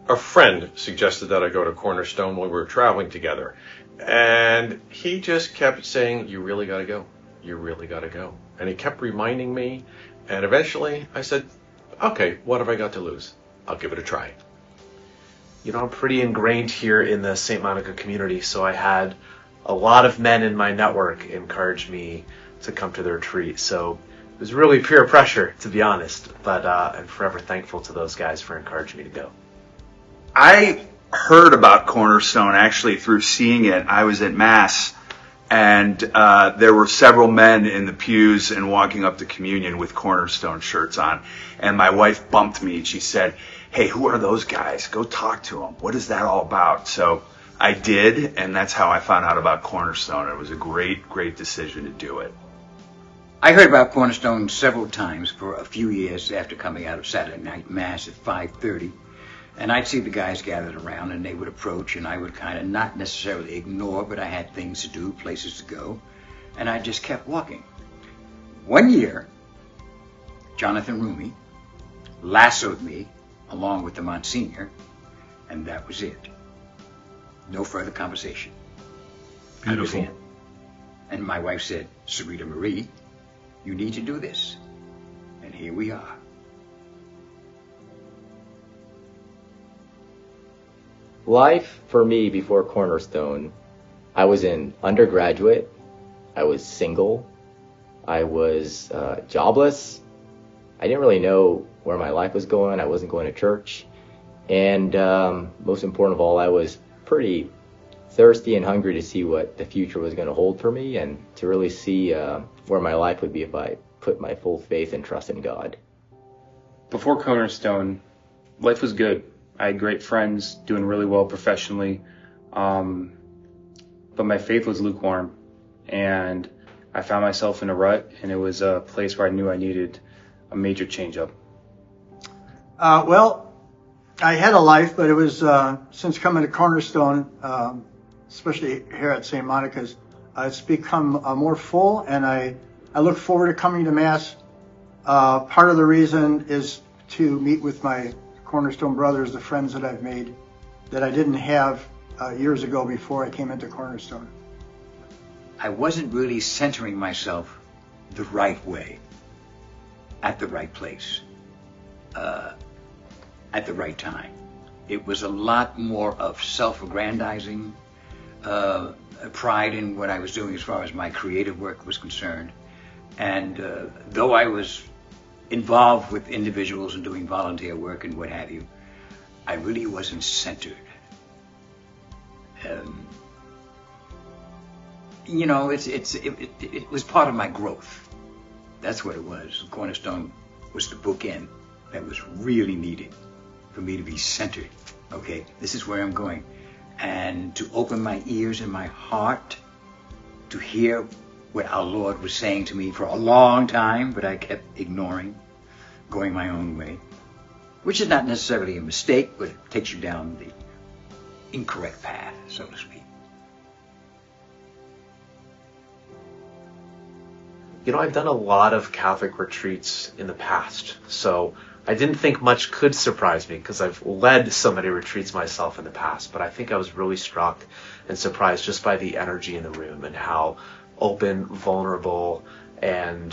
a friend suggested that I go to Cornerstone when we were traveling together. And he just kept saying, you really got to go. You really got to go. And he kept reminding me. And eventually I said, okay, what have I got to lose? I'll give it a try. You know, I'm pretty ingrained here in the St. Monica community, so I had a lot of men in my network encourage me to come to the retreat. So it was really peer pressure, to be honest, but I'm forever thankful to those guys for encouraging me to go. I heard about Cornerstone actually through seeing it. I was at Mass, and there were several men in the pews and walking up to communion with Cornerstone shirts on. And my wife bumped me. She said, hey, who are those guys? Go talk to them. What is that all about? So I did, and that's how I found out about Cornerstone. It was a great, great decision to do it. I heard about Cornerstone several times for a few years after coming out of Saturday night Mass at 5:30. And I'd see the guys gathered around, and they would approach, and I would kind of not necessarily ignore, but I had things to do, places to go, and I just kept walking. One year, Jonathan Rumi lassoed me along with the Monsignor, and that was it. No further conversation. Beautiful. I was in. And my wife said, Sarita Marie, you need to do this. And here we are. Life for me before Cornerstone, I was an undergraduate, I was single, I was jobless, I didn't really know where my life was going, I wasn't going to church, and most important of all, I was pretty thirsty and hungry to see what the future was going to hold for me and to really see where my life would be if I put my full faith and trust in God. Before Cornerstone, life was good. I had great friends, doing really well professionally, but my faith was lukewarm, and I found myself in a rut, and it was a place where I knew I needed a major change-up. Well, I had a life, but it was since coming to Cornerstone, especially here at St. Monica's, it's become more full, and I look forward to coming to Mass. Part of the reason is to meet with my Cornerstone brothers, the friends that I've made that I didn't have years ago before I came into Cornerstone. I wasn't really centering myself the right way, at the right place, at the right time. It was a lot more of self-aggrandizing, pride in what I was doing as far as my creative work was concerned. And though I was involved with individuals and doing volunteer work and what have you, I really wasn't centered. You know, it was part of my growth. That's what it was. Cornerstone was the bookend that was really needed for me to be centered. Okay, this is where I'm going. And to open my ears and my heart to hear what our Lord was saying to me for a long time, but I kept ignoring, going my own way, which is not necessarily a mistake, but it takes you down the incorrect path, so to speak. You know, I've done a lot of Catholic retreats in the past, so I didn't think much could surprise me because I've led so many retreats myself in the past, but I think I was really struck and surprised just by the energy in the room and how open, vulnerable, and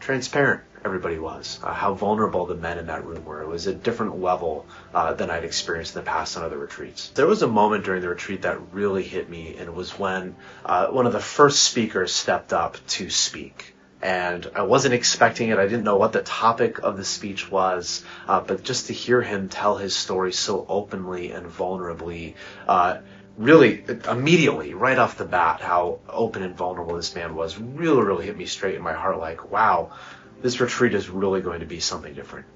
transparent everybody was. How vulnerable the men in that room were. It was a different level than I'd experienced in the past on other retreats. There was a moment during the retreat that really hit me, and it was when one of the first speakers stepped up to speak. And I wasn't expecting it. I didn't know what the topic of the speech was, but just to hear him tell his story so openly and vulnerably, really immediately, right off the bat, how open and vulnerable this man was, really hit me straight in my heart, like, wow, this retreat is really going to be something different.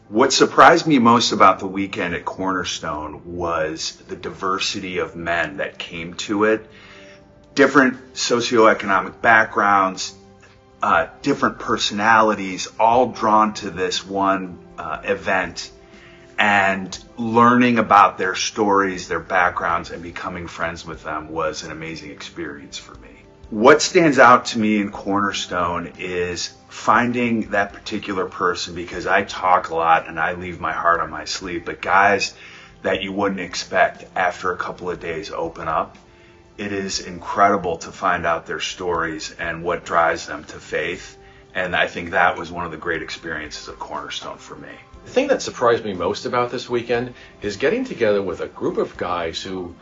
What surprised me most about the weekend at Cornerstone was the diversity of men that came to it. Different socioeconomic backgrounds, different personalities, all drawn to this one event, and learning about their stories, their backgrounds, and becoming friends with them was an amazing experience for me. What stands out to me in Cornerstone is finding that particular person, because I talk a lot and I leave my heart on my sleeve, but guys that you wouldn't expect after a couple of days open up. It is incredible to find out their stories and what drives them to faith. And I think that was one of the great experiences of Cornerstone for me. The thing that surprised me most about this weekend is getting together with a group of guys who,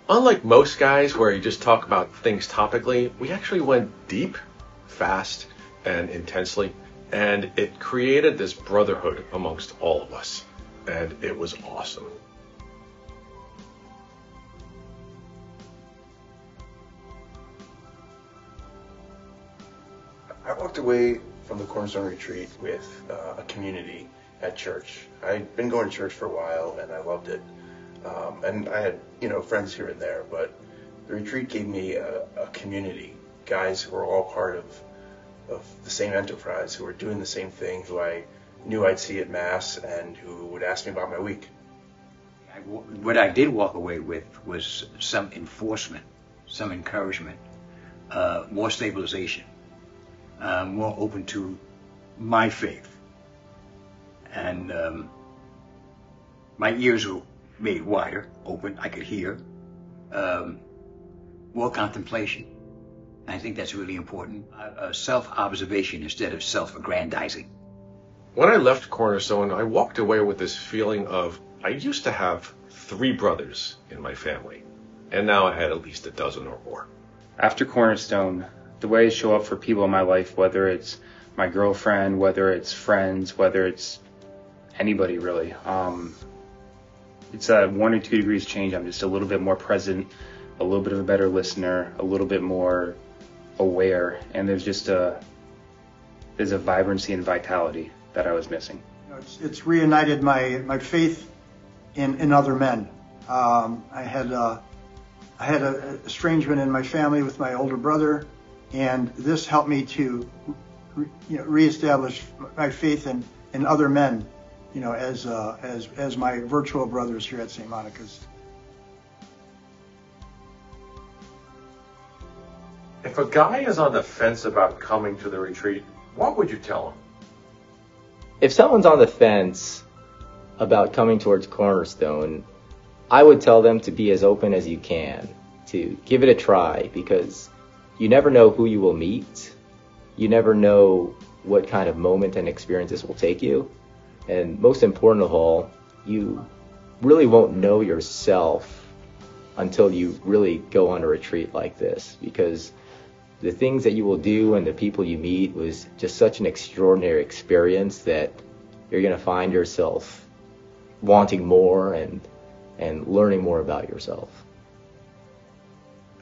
unlike most guys where you just talk about things topically, we actually went deep, fast, and intensely. And it created this brotherhood amongst all of us. And it was awesome. I walked away from the Cornerstone retreat with a community at church. I'd been going to church for a while and I loved it. And I had, friends here and there, but the retreat gave me a community, guys who were all part of the same enterprise, who were doing the same thing, who I knew I'd see at Mass and who would ask me about my week. What I did walk away with was some enforcement, some encouragement, more stabilization. More open to my faith, and my ears were made wider, open. I could hear. More contemplation. I think that's really important. Self-observation instead of self-aggrandizing. When I left Cornerstone, I walked away with this feeling of, I used to have 3 brothers in my family, and now I had at least a dozen or more. After Cornerstone, the way I show up for people in my life, whether it's my girlfriend, whether it's friends, whether it's anybody really, it's a 1 or 2 degrees change. I'm just a little bit more present, a little bit of a better listener, a little bit more aware, and there's a vibrancy and vitality that I was missing. It's reunited my faith in other men. I had an estrangement in my family with my older brother, and this helped me to reestablish my faith in other men, as my virtual brothers here at St. Monica's. If a guy is on the fence about coming to the retreat, what would you tell him? If someone's on the fence about coming towards Cornerstone, I would tell them to be as open as you can, to give it a try, because you never know who you will meet. You never know what kind of moment and experience this will take you. And most important of all, you really won't know yourself until you really go on a retreat like this, because the things that you will do and the people you meet was just such an extraordinary experience that you're going to find yourself wanting more and learning more about yourself.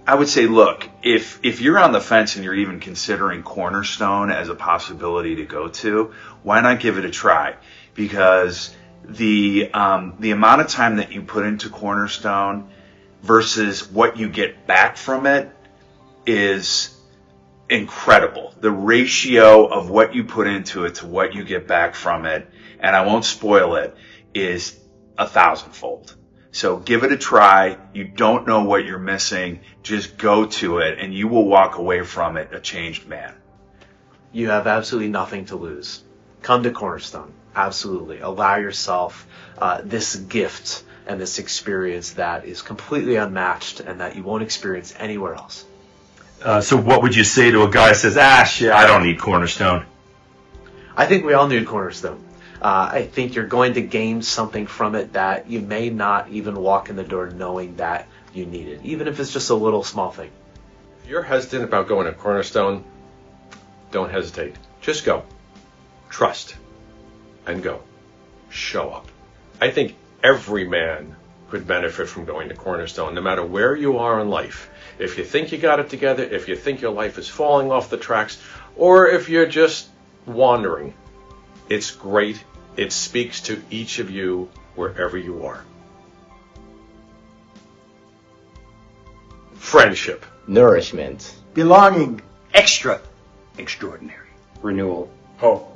I would say, look, if you're on the fence and you're even considering Cornerstone as a possibility to go to, why not give it a try? Because the amount of time that you put into Cornerstone versus what you get back from it is incredible. The ratio of what you put into it to what you get back from it, and I won't spoil it, is 1,000-fold. So give it a try. You don't know what you're missing. Just go to it, and you will walk away from it a changed man. You have absolutely nothing to lose. Come to Cornerstone. Absolutely. Allow yourself this gift and this experience that is completely unmatched and that you won't experience anywhere else. So what would you say to a guy that says, shit, I don't need Cornerstone? I think we all need Cornerstone. I think you're going to gain something from it that you may not even walk in the door knowing that you need it, even if it's just a little small thing. If you're hesitant about going to Cornerstone, don't hesitate. Just go. Trust. And go. Show up. I think every man could benefit from going to Cornerstone, no matter where you are in life. If you think you got it together, if you think your life is falling off the tracks, or if you're just wandering, it's great. It speaks to each of you wherever you are. Friendship. Nourishment. Belonging. Extraordinary. Renewal. Hope.